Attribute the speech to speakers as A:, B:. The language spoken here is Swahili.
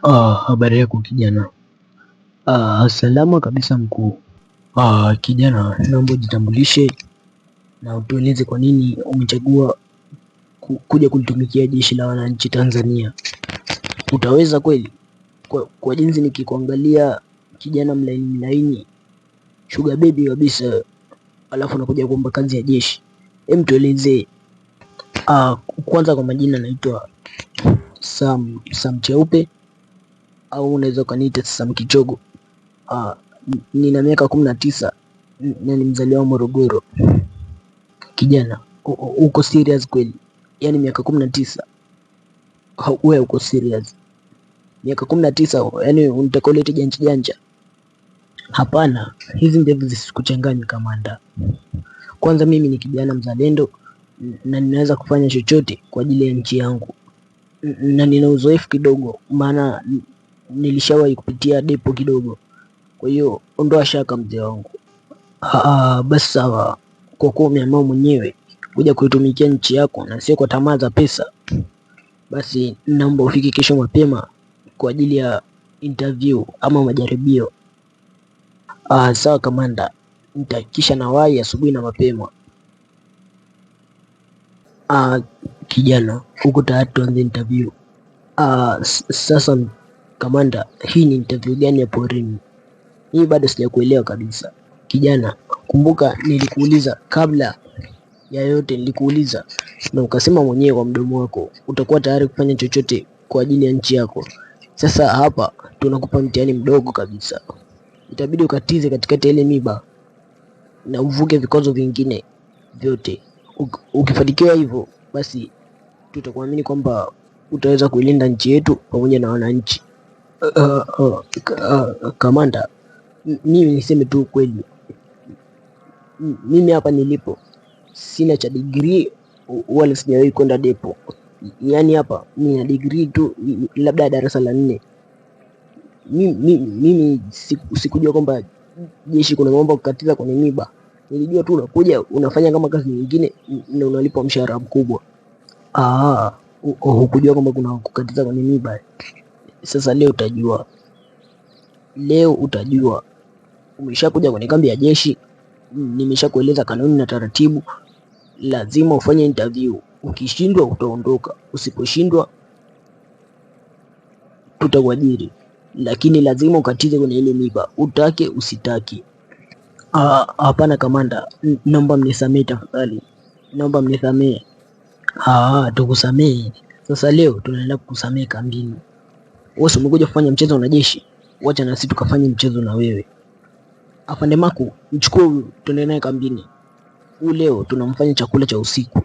A: Habari yako kijana? Salama kabisa mkuu. Kijana, naomba ujitambulishe na utueleze kwa nini umechagua kuja kulitumikia jeshi la wananchi Tanzania. Utaweza kweli? Kwa jinsi nikikuangalia kijana mlaini sugar baby kabisa, alafu unakuja kuomba kazi ya jeshi. Hem, tueleze. Kwanza kwa majina naitwa Sam Cheupe au unaweza ukaniita Sam Kichogo. Nina miaka 19 na ni mzaliwa wa Morogoro. Kijana, uko serious kweli? Yaani miaka 19 wewe uko serious? Miaka 19 yaani unataka ulete janja? Hapana, hizi ndevu zisikuchanganye kamanda. Kwanza mimi ni kijana mzalendo na ninaweza kufanya chochote kwa ajili ya nchi yangu, na nina uzoefu kidogo, maana nilishawahi kupitia depo kidogo. Kwa hiyo ondoa shaka mzee wangu. Basi sawa, kwa kuwa umeamua mwenyewe kuja kuitumikia nchi yako na sio kwa tamaa za pesa, basi naomba ufike kesho mapema kwa ajili ya interview ama majaribio. Sawa kamanda, nitahakikisha nawahi asubuhi na mapema. Kijana, uko tayari tuanze interview? Sasa kamanda, hii ni interview gani ya porini? Hii bado sijakuelewa kabisa. Kijana, kumbuka nilikuuliza kabla ya yote, nilikuuliza na ukasema mwenyewe kwa mdomo wako utakuwa tayari kufanya chochote kwa ajili ya nchi yako. Sasa hapa tunakupa mtihani mdogo kabisa. Itabidi ukatize katikati ya ile miba na uvuke vikwazo vingine vyote. Ukifanikiwa hivyo, basi tutakuamini kwamba utaweza kuilinda nchi yetu pamoja na wananchi. Kamanda, mimi niseme tu kweli, mimi hapa nilipo sina cha degree wala sijawahi kwenda depo. Yaani hapa nina degree tu, labda darasa la 4. Mimi sikujua kwamba jeshi kuna mambo kukatiza kwenye miba. Nilijua tu unakuja unafanya kama kazi nyingine na unalipwa mshahara mkubwa. Hukujua kwamba kuna kukatiza kwenye miba. Sasa leo utajua. Umeshakuja kwenye kambi ya jeshi, nimeshakueleza kanuni na taratibu. Lazima ufanye interview. Ukishindwa utaondoka, usiposhindwa tutakuajiri, lakini lazima ukatize kwenye ile miba, utake usitaki. Hapana kamanda, naomba mnisamee tafadhali, naomba mnisamee. Tukusamee. Sasa leo tunaenda kukusamee kambini. Wewe umekuja kufanya mchezo na jeshi, wacha na sisi tukafanye mchezo na wewe. Afande Maku, mchukue huyu tuende naye kambini. Leo tunamfanya chakula cha usiku.